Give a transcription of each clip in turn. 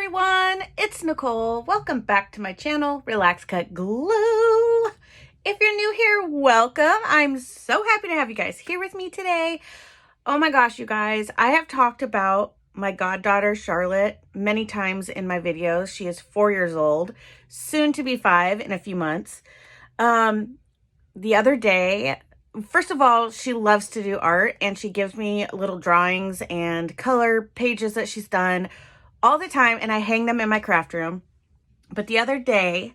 everyone, it's Nicole. Welcome back to my channel, Relax.Cut.Glue. If you're new here, welcome. I'm so happy to have you guys here with me today. Oh my gosh, you guys, I have talked about my goddaughter, Charlotte, many times in my videos. She is 4 years old, soon to be 5 in a few months. The other day, first of all, she loves to do art and she gives me little drawings and color pages that she's done all the time, and I hang them in my craft room. But the other day,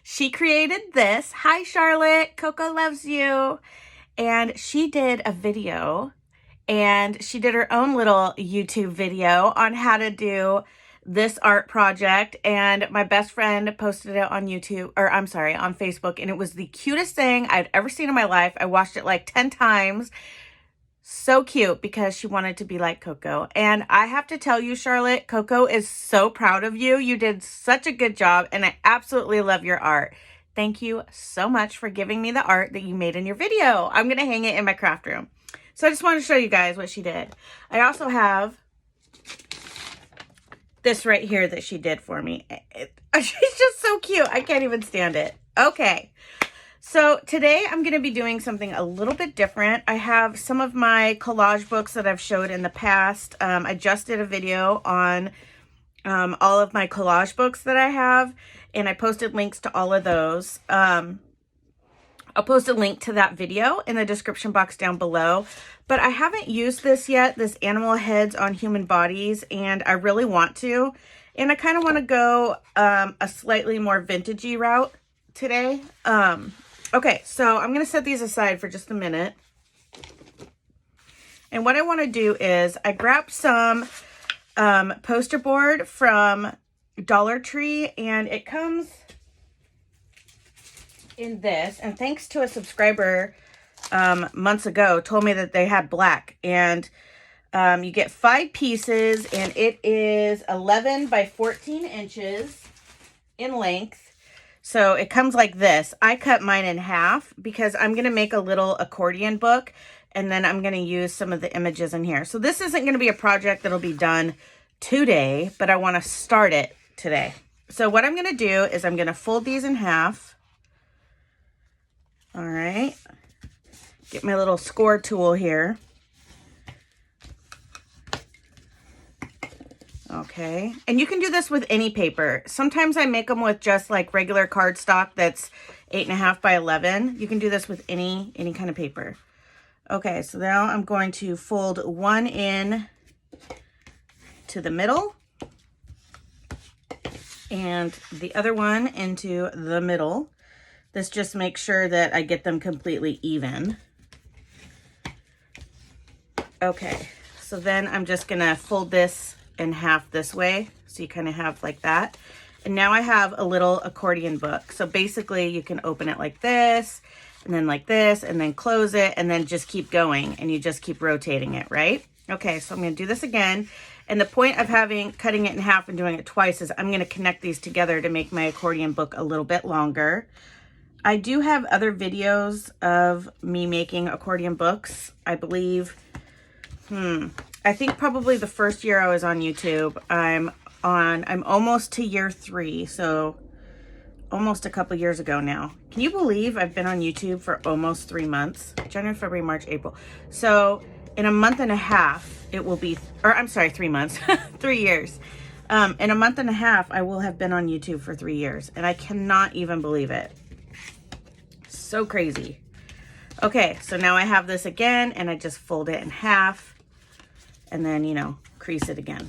she created this. Hi, Charlotte. Coco loves you. And she did a video, and she did her own little YouTube video on how to do this art project. And my best friend posted it on YouTube, or I'm sorry, on Facebook. And it was the cutest thing I'd ever seen in my life. I watched it like 10 times. So cute because she wanted to be like Coco. And I have to tell you, Charlotte, Coco is so proud of you. You did such a good job and I absolutely love your art. Thank you so much for giving me the art that you made in your video. I'm going to hang it in my craft room. So I just want to show you guys what she did. I also have this right here that she did for me. She's just so cute. I can't even stand it. Okay. So today I'm going to be doing something a little bit different. I have some of my collage books that I've showed in the past. I just did a video on all of my collage books that I have, and I posted links to all of those. I'll post a link to that video in the description box down below. But I haven't used this yet, this animal heads on human bodies, and I really want to. And I kind of want to go a slightly more vintagey route today. Okay, so I'm going to set these aside for just a minute. And what I want to do is I grabbed some poster board from Dollar Tree, and it comes in this. And thanks to a subscriber months ago, told me that they had black. And you get 5 pieces, and it is 11 by 14 inches in length. So it comes like this. I cut mine in half because I'm going to make a little accordion book, and then I'm going to use some of the images in here. So this isn't going to be a project that'll be done today, but I want to start it today. So what I'm going to do is I'm going to fold these in half. All right. Get my little score tool here. Okay, and you can do this with any paper. Sometimes I make them with just like regular cardstock that's 8.5 by 11. You can do this with any kind of paper. Okay, so now I'm going to fold one in to the middle and the other one into the middle. This just makes sure that I get them completely even. Okay, so then I'm just gonna fold this in half this way, so you kind of have like that. And now I have a little accordion book. So basically you can open it like this, and then like this, and then close it, and then just keep going, and you just keep rotating it, right? Okay, so I'm going to do this again. And the point of cutting it in half and doing it twice is I'm going to connect these together to make my accordion book a little bit longer. I do have other videos of me making accordion books. I believe, I think probably the first year I was on YouTube. I'm almost to year 3, so almost a couple years ago now. Can you believe I've been on YouTube for almost 3 months? January, February, March, April. So in a month and a half, it will be, or I'm sorry, 3 months, 3 years. In a month and a half, I will have been on YouTube for 3 years, and I cannot even believe it. So crazy. Okay, so now I have this again, and I just fold it in half. And then, you know, crease it again.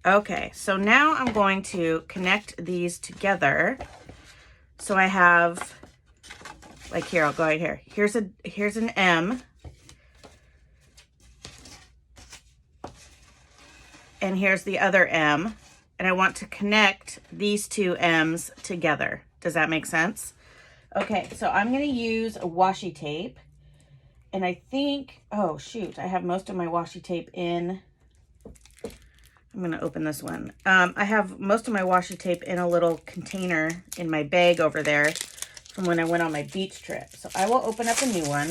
Okay, so now I'm going to connect these together. So I have, like here, I'll go right here. Here's an M. And here's the other M. And I want to connect these two M's together. Does that make sense? Okay, so I'm going to use a washi tape. And I think, oh shoot, I have most of my washi tape in. I'm going to open this one. I have most of my washi tape in a little container in my bag over there from when I went on my beach trip. So I will open up a new one,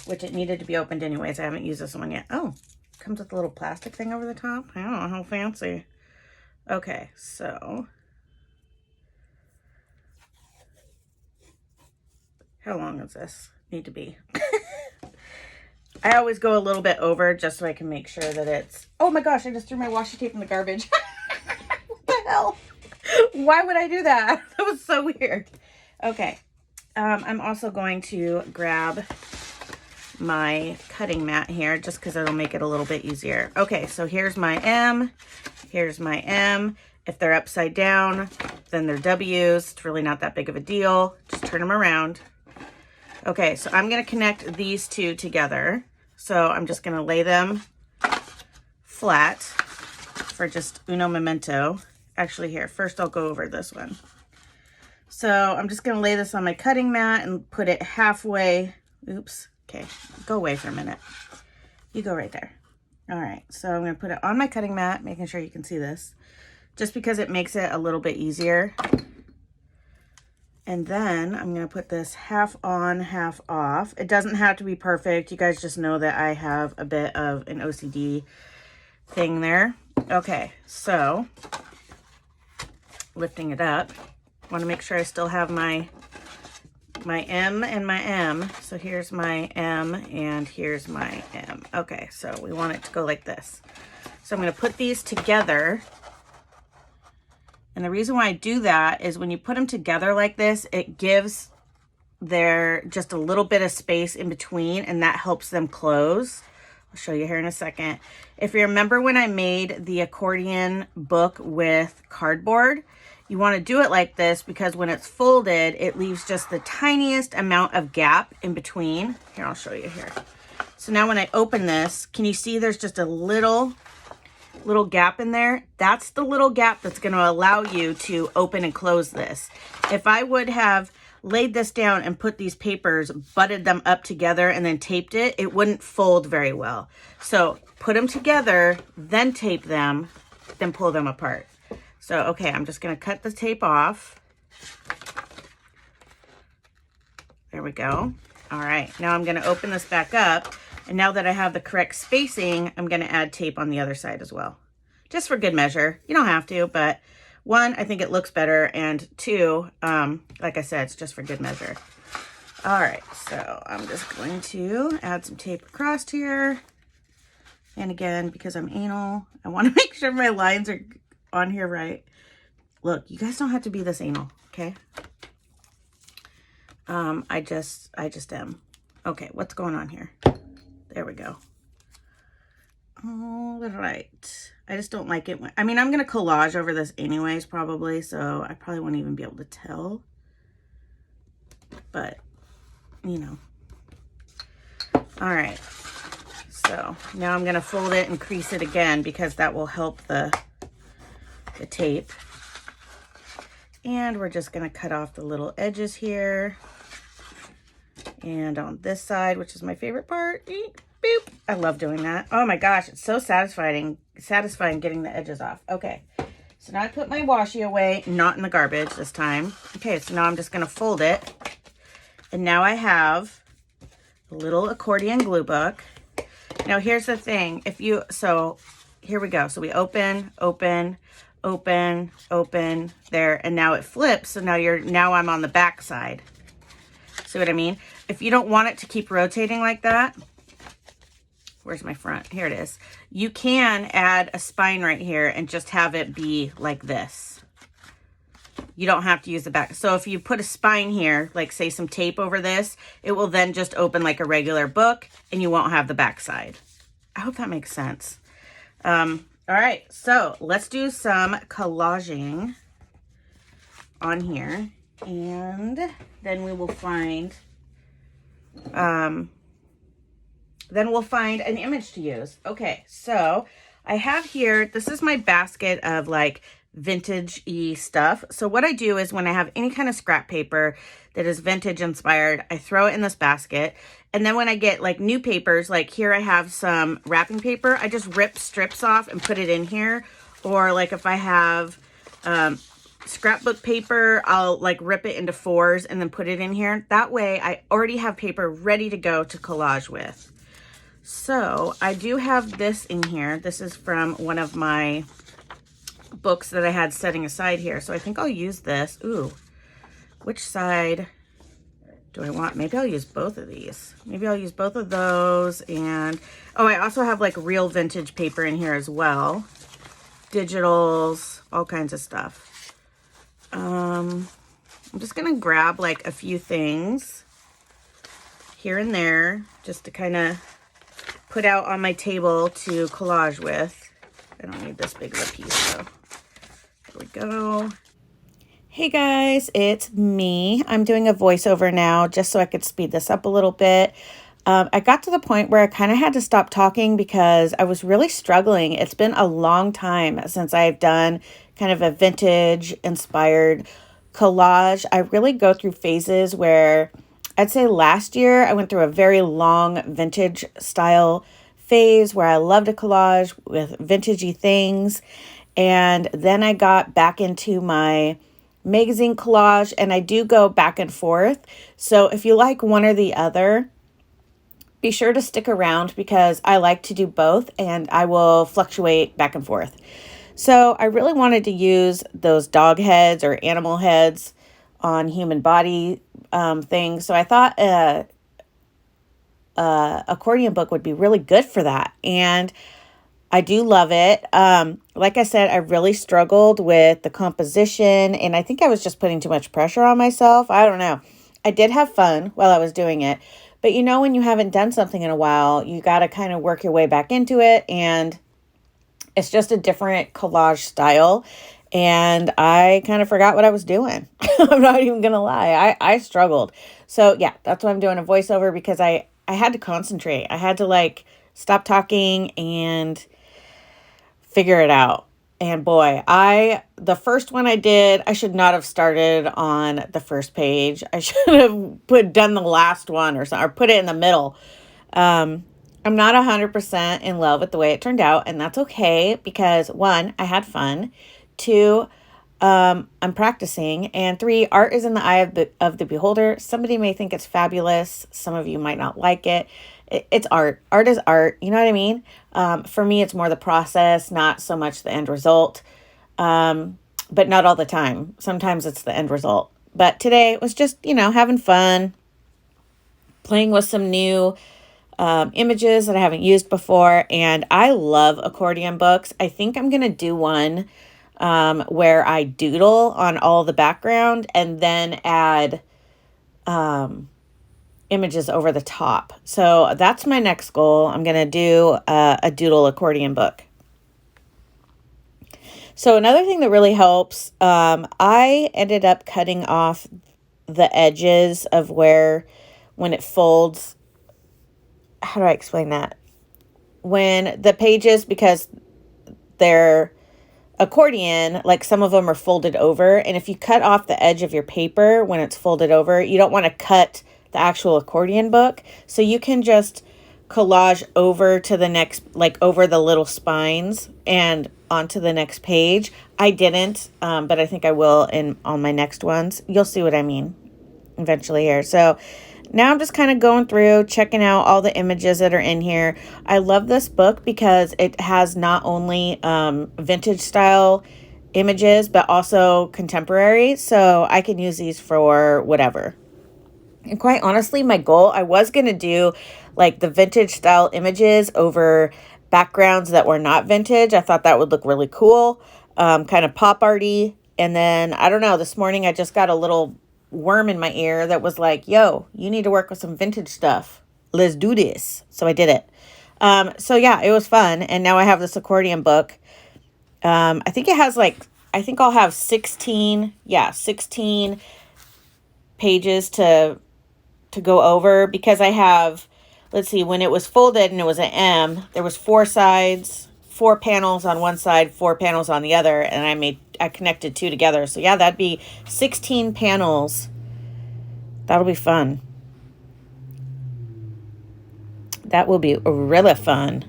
which it needed to be opened anyways. I haven't used this one yet. Oh, comes with a little plastic thing over the top. I don't know, how fancy. Okay, so how long does this need to be? I always go a little bit over just so I can make sure that it's... Oh my gosh, I just threw my washi tape in the garbage. What the hell? Why would I do that? That was so weird. Okay. I'm also going to grab my cutting mat here just because it'll make it a little bit easier. Okay, so here's my M. Here's my M. If they're upside down, then they're W's. It's really not that big of a deal. Just turn them around. Okay, so I'm going to connect these two together. So I'm just going to lay them flat for just uno momento. Actually, here, first I'll go over this one. So I'm just going to lay this on my cutting mat and put it halfway. Oops. Okay, go away for a minute. You go right there. All right, so I'm going to put it on my cutting mat, making sure you can see this, just because it makes it a little bit easier. And then I'm going to put this half on, half off. It doesn't have to be perfect. You guys just know that I have a bit of an OCD thing there. Okay, so lifting it up. I want to make sure I still have my M and my M. So here's my M and here's my M. Okay, so we want it to go like this. So I'm going to put these together. And the reason why I do that is when you put them together like this, it gives there just a little bit of space in between, and that helps them close. I'll show you here in a second. If you remember when I made the accordion book with cardboard, you want to do it like this because when it's folded, it leaves just the tiniest amount of gap in between. Here, I'll show you here. So now when I open this, can you see there's just a little gap in there? That's the little gap that's going to allow you to open and close this. If I would have laid this down and put these papers, butted them up together and then taped it, it wouldn't fold very well. So put them together, then tape them, then pull them apart. So, okay, I'm just going to cut the tape off. There we go. All right, now I'm going to open this back up. And now that I have the correct spacing, I'm going to add tape on the other side as well. Just for good measure. You don't have to, but one, I think it looks better. And two, like I said, it's just for good measure. All right, so I'm just going to add some tape across here. And again, because I'm anal, I want to make sure my lines are on here right. Look, you guys don't have to be this anal, okay? I just am. Okay, what's going on here? There we go. All right. I just don't like it. I mean, I'm going to collage over this anyways, probably, so I probably won't even be able to tell. But, you know. All right. So now I'm going to fold it and crease it again because that will help the tape. And we're just going to cut off the little edges here. And on this side, which is my favorite part, boop. I love doing that. Oh my gosh, it's so satisfying getting the edges off. Okay, so now I put my washi away, not in the garbage this time. Okay, so now I'm just going to fold it. And now I have a little accordion glue book. Now here's the thing. So here we go. So we open, open, open, open, there, and now it flips. So now I'm on the back side. See what I mean? If you don't want it to keep rotating like that, where's my front? Here it is. You can add a spine right here and just have it be like this. You don't have to use the back. So if you put a spine here, like say some tape over this, it will then just open like a regular book and you won't have the back side. I hope that makes sense. All right, so let's do some collaging on here. And then we will find, an image to use. Okay, so I have here, this is my basket of like vintage-y stuff. So what I do is when I have any kind of scrap paper that is vintage inspired, I throw it in this basket. And then when I get like new papers, like here I have some wrapping paper, I just rip strips off and put it in here. Or like if I have, scrapbook paper, I'll like rip it into 4s and then put it in here. That way I already have paper ready to go to collage with. So I do have this in here. This is from one of my books that I had setting aside here. So I think I'll use this. Ooh, which side do I want? Maybe I'll use both of these. Maybe I'll use both of those. And, oh, I also have like real vintage paper in here as well. Digitals, all kinds of stuff. I'm just going to grab like a few things here and there just to kind of put out on my table to collage with. I don't need this big of a piece though. There we go. Hey guys, it's me. I'm doing a voiceover now just so I could speed this up a little bit. I got to the point where I kind of had to stop talking because I was really struggling. It's been a long time since I've done kind of a vintage inspired collage. I really go through phases where I'd say last year I went through a very long vintage style phase where I loved a collage with vintagey things. And then I got back into my magazine collage, and I do go back and forth. So if you like one or the other, be sure to stick around because I like to do both and I will fluctuate back and forth. So I really wanted to use those dog heads or animal heads on human body things. So I thought accordion book would be really good for that. And I do love it. Like I said, I really struggled with the composition, and I think I was just putting too much pressure on myself. I don't know. I did have fun while I was doing it, but you know, when you haven't done something in a while, you got to kind of work your way back into it, and it's just a different collage style, and I kind of forgot what I was doing. I'm not even going to lie. I struggled. So yeah, that's why I'm doing a voiceover, because I had to concentrate. I had to like stop talking and figure it out. And boy, the first one I did, I should not have started on the first page. I should have done the last one or something, or put it in the middle. I'm not 100% in love with the way it turned out, and that's okay because 1, I had fun. 2, I'm practicing, and 3, art is in the eye of the beholder. Somebody may think it's fabulous. Some of you might not like it. It's art. Art is art. You know what I mean? For me, it's more the process, not so much the end result. But not all the time. Sometimes it's the end result. But today it was just, you know, having fun, playing with some new images that I haven't used before. And I love accordion books. I think I'm going to do one where I doodle on all the background and then add images over the top. So that's my next goal. I'm going to do a doodle accordion book. So another thing that really helps, I ended up cutting off the edges of when it folds. How do I explain that? When the pages, because they're accordion, like some of them are folded over. And if you cut off the edge of your paper when it's folded over, you don't want to cut the actual accordion book. So you can just collage over to the next, like over the little spines and onto the next page. I didn't, but I think I will on my next ones. You'll see what I mean eventually here. So now I'm just kind of going through, checking out all the images that are in here. I love this book because it has not only vintage style images, but also contemporary. So I can use these for whatever. And quite honestly, my goal, I was going to do like the vintage style images over backgrounds that were not vintage. I thought that would look really cool, kind of pop arty. And then, I don't know, this morning I just got a little worm in my ear that was like, yo, you need to work with some vintage stuff. Let's do this. So I did it. So yeah, it was fun. And now I have this accordion book. I think it has like, I think I'll have 16 pages to go over, because I have, let's see, when it was folded and it was an M, there was 4 sides, 4 panels on one side, 4 panels on the other, and I connected 2 together. So yeah, that'd be 16 panels. That'll be fun. That will be really fun.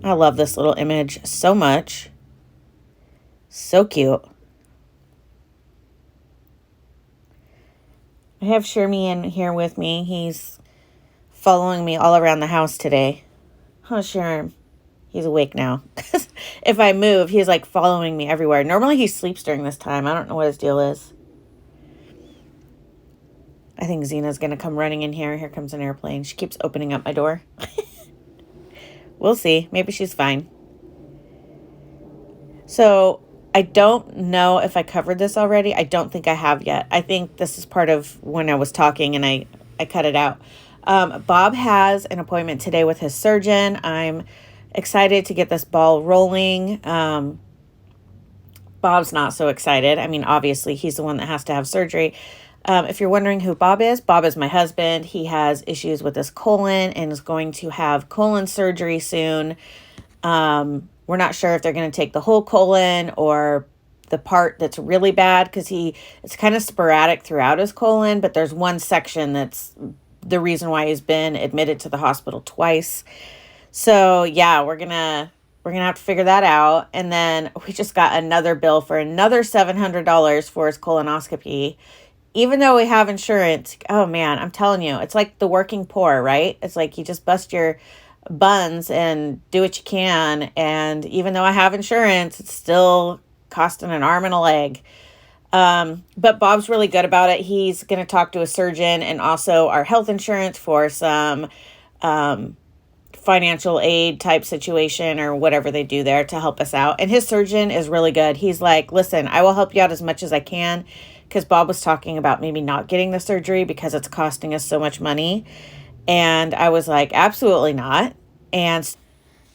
I love this little image so much. So cute. I have Shermie in here with me. He's following me all around the house today. Oh, sure. He's awake now. If I move, he's like following me everywhere. Normally he sleeps during this time. I don't know what his deal is. I think Zena's going to come running in here. Here comes an airplane. She keeps opening up my door. We'll see. Maybe she's fine. So I don't know if I covered this already. I don't think I have yet. I think this is part of when I was talking and I cut it out. Bob has an appointment today with his surgeon. I'm excited to get this ball rolling. Bob's not so excited. I mean, obviously, he's the one that has to have surgery. If you're wondering who Bob is my husband. He has issues with his colon and is going to have colon surgery soon. We're not sure if they're going to take the whole colon or the part that's really bad because it's kind of sporadic throughout his colon, but there's one section that's the reason why he's been admitted to the hospital twice. So yeah, we're gonna have to figure that out. And then we just got another bill for another $700 for his colonoscopy. Even though we have insurance, oh man, I'm telling you, it's like the working poor, right? It's like you just bust your buns and do what you can. And even though I have insurance, it's still costing an arm and a leg. But Bob's really good about it. He's going to talk to a surgeon and also our health insurance for some financial aid type situation or whatever they do there to help us out. And his surgeon is really good. He's like, listen, I will help you out as much as I can, because Bob was talking about maybe not getting the surgery because it's costing us so much money. And I was like, absolutely not. And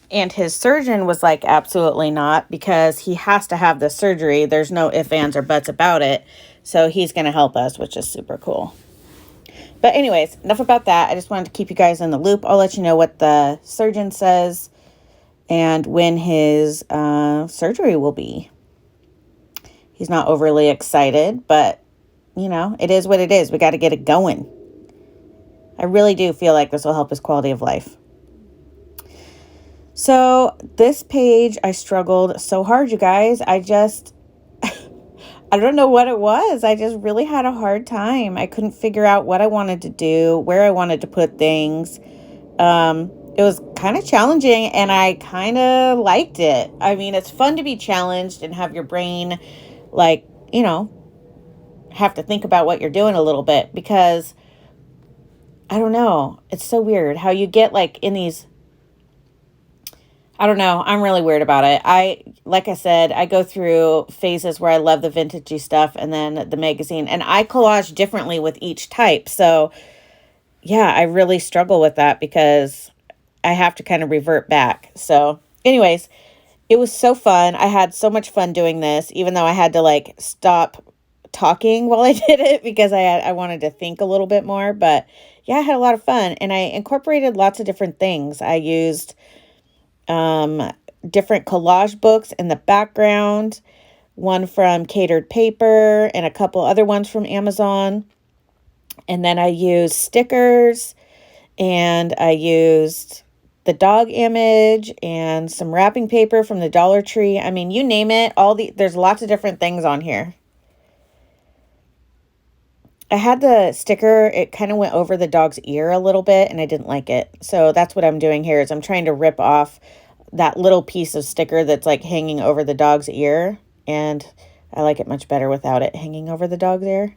his surgeon was like, absolutely not, because he has to have the surgery. There's no ifs, ands, or buts about it. So he's going to help us, which is super cool. But anyways, enough about that. I just wanted to keep you guys in the loop. I'll let you know what the surgeon says and when his surgery will be. He's not overly excited, but, you know, it is what it is. We got to get it going. I really do feel like this will help his quality of life. So this page, I struggled so hard, you guys. I don't know what it was. I just really had a hard time. I couldn't figure out what I wanted to do, where I wanted to put things. It was kind of challenging and I kind of liked it. I mean, it's fun to be challenged and have your brain, like, you know, have to think about what you're doing a little bit, because I don't know. It's so weird how you get like in these, I don't know. I'm really weird about it. Like I said, I go through phases where I love the vintagey stuff and then the magazine, and I collage differently with each type. So yeah, I really struggle with that because I have to kind of revert back. So anyways, it was so fun. I had so much fun doing this, even though I had to like stop talking while I did it because I wanted to think a little bit more. But yeah, I had a lot of fun and I incorporated lots of different things. I used different collage books in the background, one from Catered Paper and a couple other ones from Amazon. And then I used stickers and I used the dog image and some wrapping paper from the Dollar Tree. I mean, you name it, there's lots of different things on here. I had the sticker, it kind of went over the dog's ear a little bit and I didn't like it. So that's what I'm doing here is I'm trying to rip off that little piece of sticker that's like hanging over the dog's ear. And I like it much better without it hanging over the dog's ear.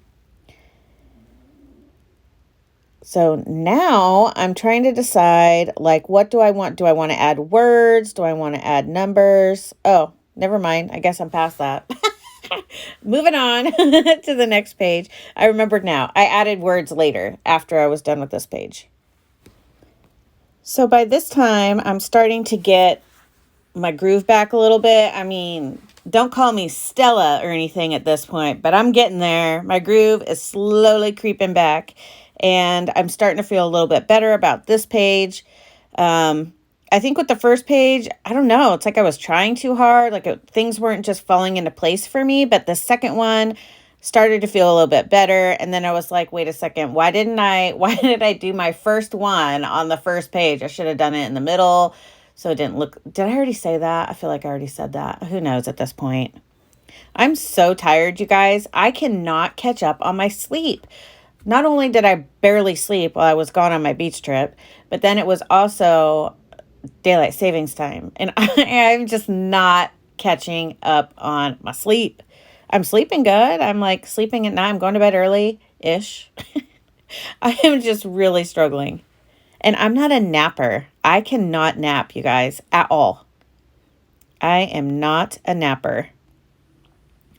So now I'm trying to decide, like, what do I want? Do I want to add words? Do I want to add numbers? Oh, never mind. I guess I'm past that. Moving on to the next page. I remembered now. I added words later after I was done with this page. So by this time, I'm starting to get my groove back a little bit. I mean, don't call me Stella or anything at this point, but I'm getting there. My groove is slowly creeping back, and I'm starting to feel a little bit better about this page. I think with the first page, I don't know, it's like I was trying too hard. Like things weren't just falling into place for me, but the second one started to feel a little bit better. And then I was like, wait a second, why did I do my first one on the first page? I should have done it in the middle. So it didn't look, did I already say that? I feel like I already said that. Who knows at this point? I'm so tired, you guys. I cannot catch up on my sleep. not only did I barely sleep while I was gone on my beach trip, but then it was also daylight savings time. And I'm just not catching up on my sleep. I'm sleeping good. I'm like sleeping at night. I'm going to bed early-ish. I am just really struggling. And I'm not a napper. I cannot nap, you guys, at all. I am not a napper.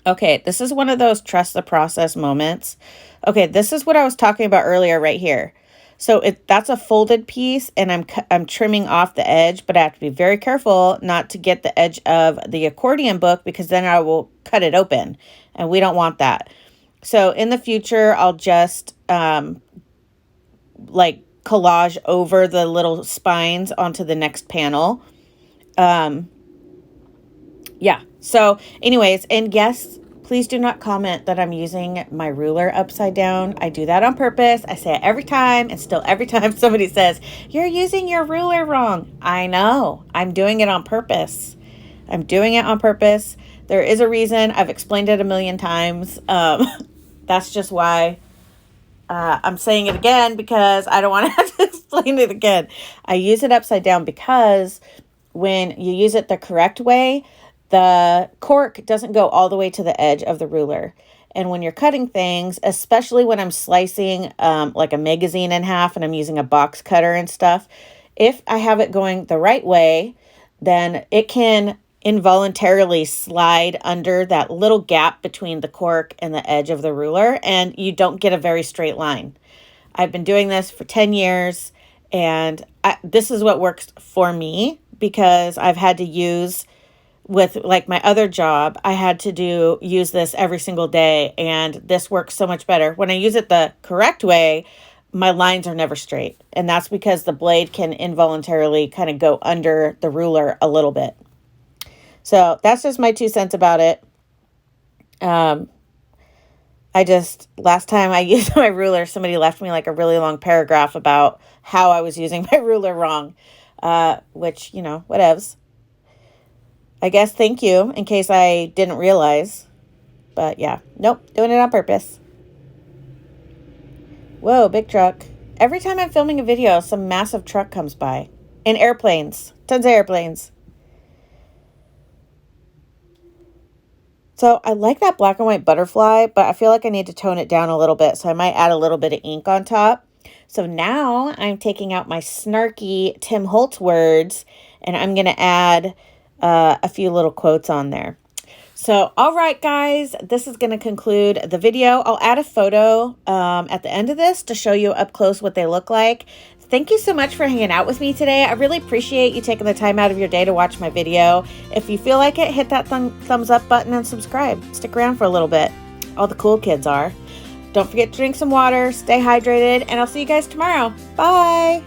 Okay, this is one of those trust the process moments. Okay, this is what I was talking about earlier right here. So that's a folded piece, and I'm trimming off the edge, but I have to be very careful not to get the edge of the accordion book, because then I will cut it open, and we don't want that. So in the future, I'll just like collage over the little spines onto the next panel. Yeah. So anyways, and yes, please do not comment that I'm using my ruler upside down. I do that on purpose. I say it every time, and still every time somebody says, you're using your ruler wrong. I know. I'm doing it on purpose. I'm doing it on purpose. There is a reason. I've explained it a million times. That's just why I'm saying it again, because I don't want to have to explain it again. I use it upside down because when you use it the correct way, the cork doesn't go all the way to the edge of the ruler. And when you're cutting things, especially when I'm slicing like a magazine in half and I'm using a box cutter and stuff, if I have it going the right way, then it can involuntarily slide under that little gap between the cork and the edge of the ruler, and you don't get a very straight line. I've been doing this for 10 years, and this is what works for me, because I've had to use, with like my other job, I had to use this every single day, and this works so much better. When I use it the correct way, my lines are never straight, and that's because the blade can involuntarily kind of go under the ruler a little bit. So that's just my 2 cents about it. Last time I used my ruler, somebody left me like a really long paragraph about how I was using my ruler wrong, which, you know, whatevs. I guess thank you in case I didn't realize. But yeah, nope, doing it on purpose. Whoa, big truck. Every time I'm filming a video, some massive truck comes by. And airplanes, tons of airplanes. So I like that black and white butterfly, but I feel like I need to tone it down a little bit. So I might add a little bit of ink on top. So now I'm taking out my snarky Tim Holtz words, and I'm going to add a few little quotes on there. So, all right, guys, this is going to conclude the video. I'll add a photo at the end of this to show you up close what they look like. Thank you so much for hanging out with me today. I really appreciate you taking the time out of your day to watch my video. If you feel like it, hit that thumbs up button and subscribe. Stick around for a little bit. All the cool kids are. Don't forget to drink some water, stay hydrated, and I'll see you guys tomorrow. Bye!